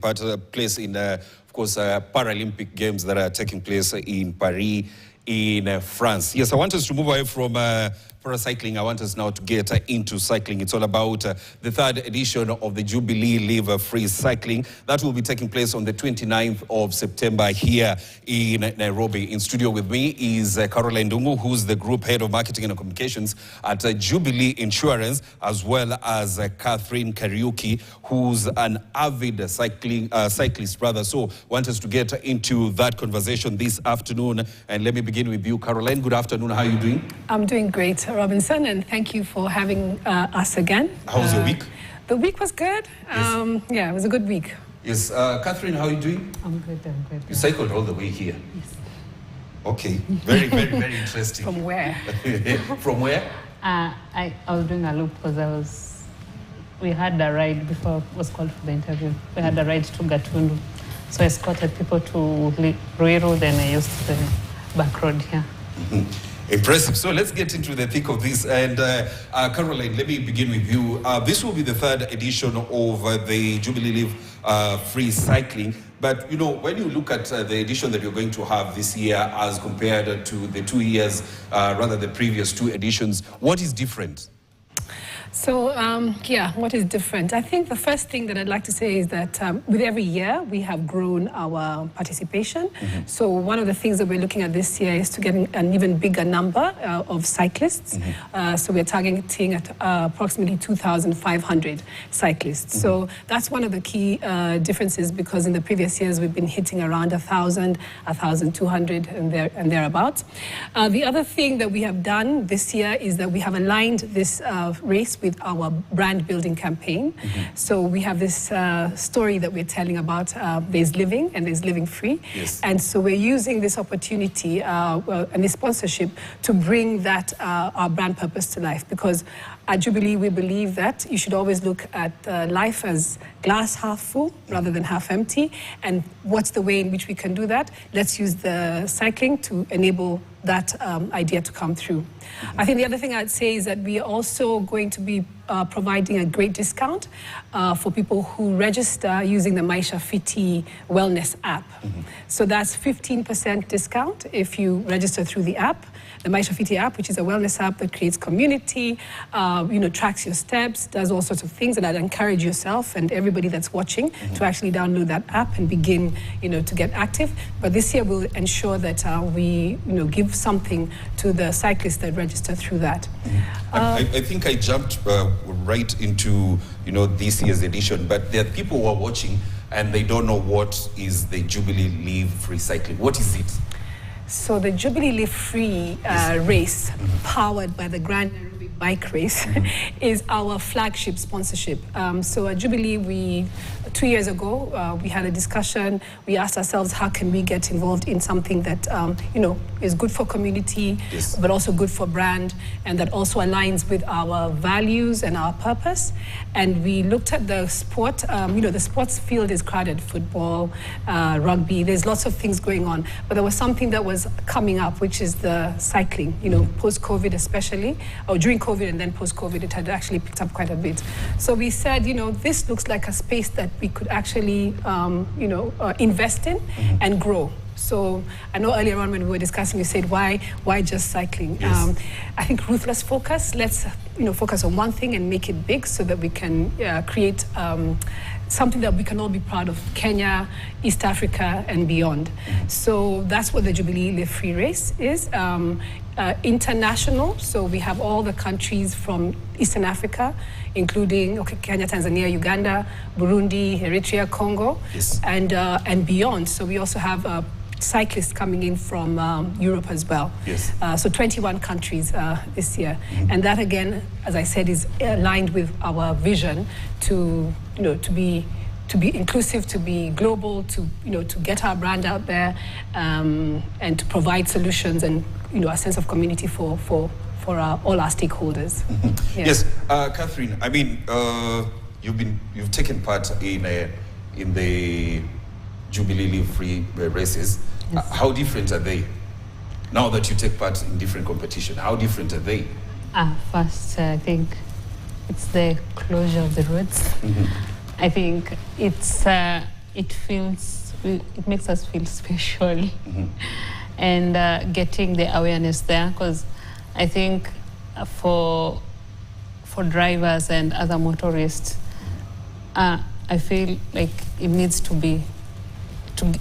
place in, of course, Paralympic Games that are taking place in Paris, in France. Yes, I want us to move away from paracycling. I want us now to get into cycling. It's all about the third edition of the Jubilee Live Free Cycling. That will be taking place on the 29th of September here in Nairobi. In studio with me is Caroline Dungu, who's the Group Head of Marketing and Communications at Jubilee Insurance, as well as Catherine Kariuki, who's an avid cyclist, rather. So want us to get into that conversation this afternoon. And let me begin with you, Caroline. Good afternoon. How are you doing? I'm doing great, Robinson, and thank you for having us again. How was your week? The week was good. Yes. Yeah, it was a good week. Yes. Catherine, how are you doing? I'm good. You cycled all the way here? Yes. Okay. Very, very, very interesting. From where? From where? I was doing a loop because we had a ride before I was called for the interview. We had a ride to Gatundu. So I escorted people to Ruiru, then I used the back road here. Impressive. So let's get into the thick of this. And Caroline, let me begin with you. This will be the third edition of the Jubilee Live Free Cycling. But, you know, when you look at the edition that you're going to have this year as compared to the 2 years, rather the previous two editions, what is different? So, yeah, what is different? I think the first thing that I'd like to say is that with every year, we have grown our participation. So one of the things that we're looking at this year is to get an even bigger number of cyclists. So we're targeting at approximately 2,500 cyclists. So that's one of the key differences, because in the previous years, we've been hitting around 1,000, 1,200 and thereabouts. The other thing that we have done this year is that we have aligned this race with our brand building campaign. So we have this story that we're telling about there's living and there's living free. Yes. And so we're using this opportunity and this sponsorship to bring that our brand purpose to life, because at Jubilee we believe that you should always look at life as glass half full rather than half empty. And what's the way in which we can do that? Let's use the cycling to enable that idea to come through. I think the other thing I'd say is that we are also going to be providing a great discount for people who register using the Maisha Fiti Wellness app. So that's 15% discount if you register through the app, the Maisha Fiti app, which is a wellness app that creates community, tracks your steps, does all sorts of things. And I'd encourage yourself and everybody that's watching to actually download that app and begin, to get active. But this year we'll ensure that we, give something to the cyclists that register through that. I think I jumped right into, this year's edition, but there are people who are watching and they don't know what is the Jubilee Live Free Cycling. What is it? So the Jubilee Live Free race, powered by the Grand Nairobi Bike Race, is our flagship sponsorship. So at Jubilee, 2 years ago, we had a discussion. We asked ourselves, how can we get involved in something that, is good for community, yes, but also good for brand, and that also aligns with our values and our purpose. And we looked at the sport. The sports field is crowded: football, rugby. There's lots of things going on. But there was something that was coming up, which is the cycling. Post-COVID especially, or during COVID and then post-COVID, it had actually picked up quite a bit. So we said, this looks like a space that we could actually, invest in and grow. So I know earlier on when we were discussing, you said, why just cycling? Yes. I think ruthless focus. Let's focus on one thing and make it big so that we can create something that we can all be proud of: Kenya, East Africa, and beyond. So that's what the Jubilee Live Free Race is. International, so we have all the countries from Eastern Africa, including Kenya, Tanzania, Uganda, Burundi, Eritrea, Congo, yes, and beyond. So we also have cyclists coming in from Europe as well. Yes. So 21 countries this year. And that, again, as I said, is aligned with our vision to be inclusive, to be global, to get our brand out there, and to provide solutions and a sense of community for all our stakeholders. Yeah. Yes, Catherine. I mean, you've taken part in the Jubilee Live Free races. Yes. How different are they? Now that you take part in different competition, how different are they? First, I think it's the closure of the roads. I think it's it makes us feel special. And getting the awareness there, because I think for drivers and other motorists, I feel like it needs to be,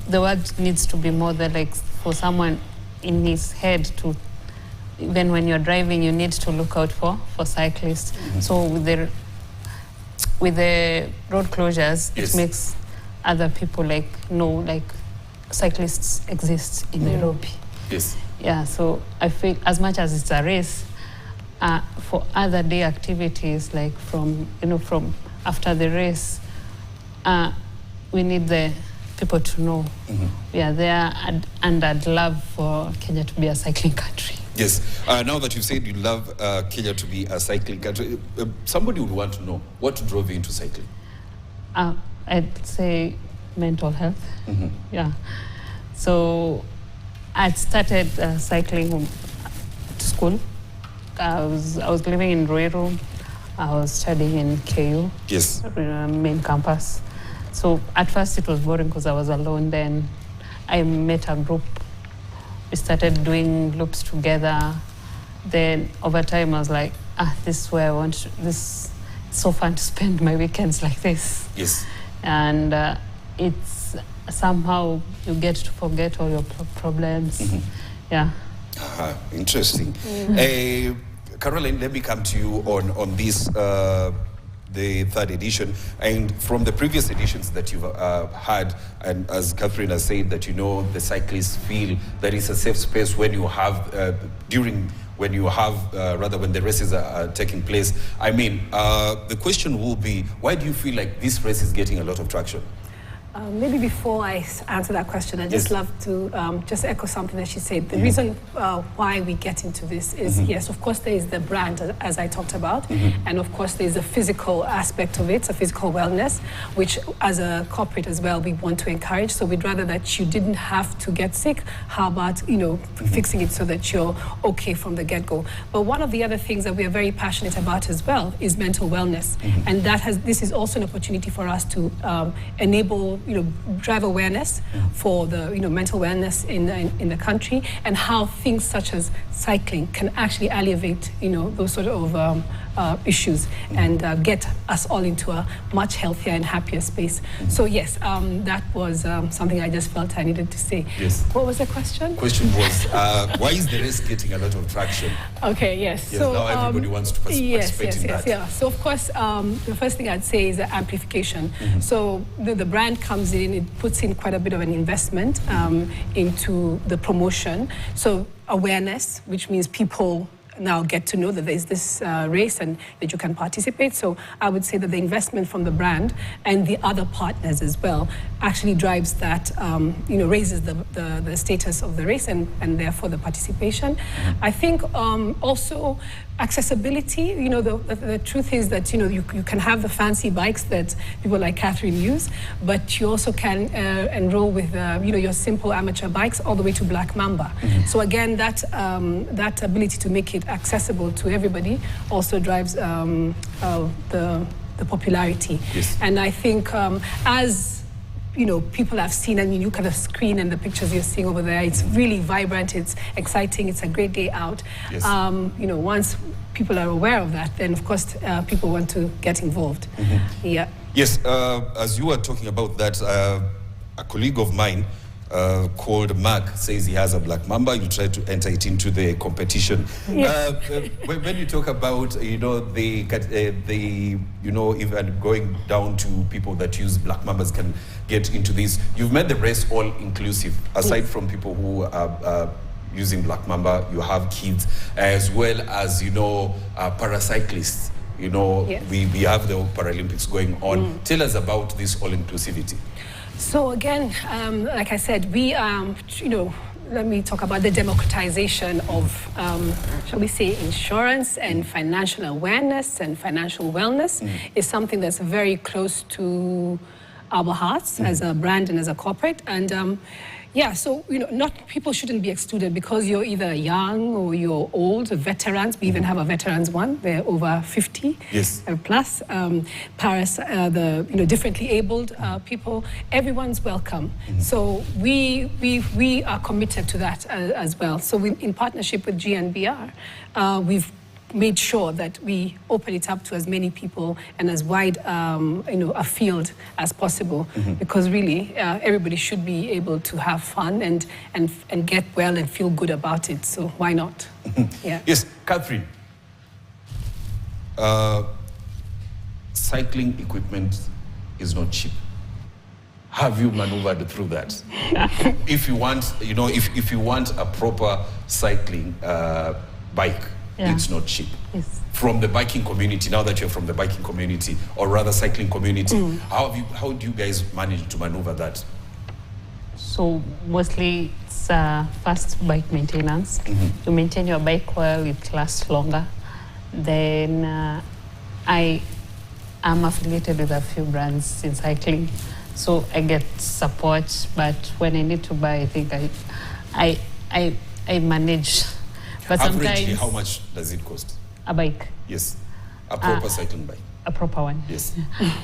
the word needs to be more than like for someone in his head to, even when you're driving, you need to look out for cyclists. So with the road closures, it makes other people know like cyclists exist in Nairobi. Yes. Yeah, so I feel as much as it's a race, for other day activities, like from after the race, we need the people to know we are there, and I'd love for Kenya to be a cycling country. Yes. Now that you've said you love Kenya to be a cycling country, somebody would want to know what drove you into cycling. I'd say mental health. Yeah. So I started cycling to school. I was living in Ruiru. I was studying in KU. Yes. Main campus. So at first it was boring because I was alone. Then I met a group. We started doing loops together. Then over time I was like, this is where I want to, this, it's so fun to spend my weekends like this. Yes. And it's somehow you get to forget all your problems. Yeah. Interesting. Caroline, let me come to you on this, the third edition. And from the previous editions that you've had, and as Catherine has said, that the cyclists feel that it's a safe space when you have, when the races are taking place. I mean, the question will be, why do you feel like this race is getting a lot of traction? Maybe before I answer that question, I'd just love to just echo something that she said. The reason why we get into this is, yes, of course, there is the brand, as I talked about, and of course, there's a physical aspect of it, a physical wellness, which as a corporate as well, we want to encourage. So we'd rather that you didn't have to get sick. How about, fixing it so that you're okay from the get-go? But one of the other things that we are very passionate about as well is mental wellness. And this is also an opportunity for us to enable drive awareness for the mental wellness in the country, and how things such as cycling can actually alleviate those sort of issues and get us all into a much healthier and happier space. So yes, that was something I just felt I needed to say. Yes. What was the question? Question was, why is the race getting a lot of traction? Okay, yes. Yes, so now everybody wants to participate in that. Yeah. So of course, the first thing I'd say is the amplification. So the brand comes in, it puts in quite a bit of an investment into the promotion. So awareness, which means people now get to know that there's this race and that you can participate. So I would say that the investment from the brand and the other partners as well actually drives that, raises the status of the race and therefore the participation. I think also accessibility, the truth is that, you can have the fancy bikes that people like Catherine use, but you also can enroll with, your simple amateur bikes all the way to Black Mamba. So again, that ability to make it accessible to everybody also drives the popularity. Yes. And I think as people have seen, you look at the screen and the pictures you're seeing over there, it's really vibrant, it's exciting, it's a great day out. Yes. Once people are aware of that, then of course people want to get involved. Yeah. Yes, as you were talking about that, a colleague of mine called Mark says he has a Black Mamba. You try to enter it into the competition. Yes. When you talk about even going down to people that use Black Mambas can get into this, you've made the race all inclusive. Aside from people who are using Black Mamba, you have kids as well as paracyclists. Yes. We have the Paralympics going on. Tell us about this all inclusivity. So again, like I said, we, let me talk about the democratization of, shall we say, insurance and financial awareness and financial wellness is something that's very close to our hearts as a brand and as a corporate. And yeah, so not people shouldn't be excluded because you're either young or you're old, veterans. We even have a veterans one. They're over 50 plus. Paris, the differently abled people. Everyone's welcome. So we are committed to that as well. So in partnership with GNBR, we've made sure that we open it up to as many people and as wide a field as possible, because really everybody should be able to have fun and get well and feel good about it. So why not? Yeah. Yes, Catherine. Cycling equipment is not cheap. Have you maneuvered through that? If you want, if you want a proper cycling bike, it's not cheap. Yes. From the biking community, now that you're from the biking community, or rather cycling community, how do you guys manage to maneuver that? So mostly it's fast bike maintenance. You maintain your bike well, it lasts longer. Then I am affiliated with a few brands in cycling, so I get support. But when I need to buy, I think I manage. But averagely, how much does it cost? A bike? Yes, a proper cycling bike. A proper one. Yes.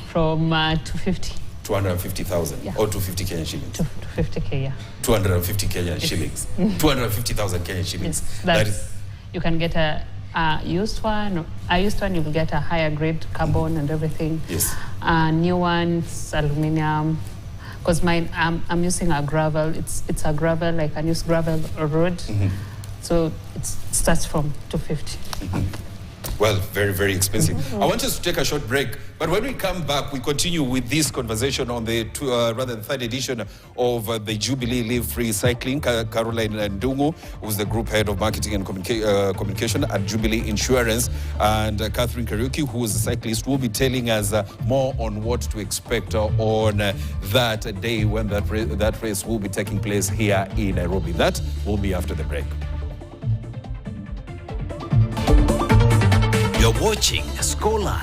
From 250. 250,000 or 250 Kenyan shillings. 250K, yeah. 250 Kenyan shillings. 250,000 Kenyan shillings. Yes, that is, you can get a used one. A used one, you will get a higher grade carbon and everything. Yes. New ones, aluminium. Because mine, I'm using a gravel. It's a gravel, like a used gravel road. So it starts from 250. Well, very, very expensive. I want us to take a short break, but when we come back, we continue with this conversation on the third edition of the Jubilee Live Free Cycling. Caroline Ndungu, who's the group head of marketing and communication at Jubilee Insurance, and Catherine Kariuki, who is a cyclist, will be telling us more on what to expect on that day when that race will be taking place here in Nairobi. That will be after the break. You're watching Scoreline.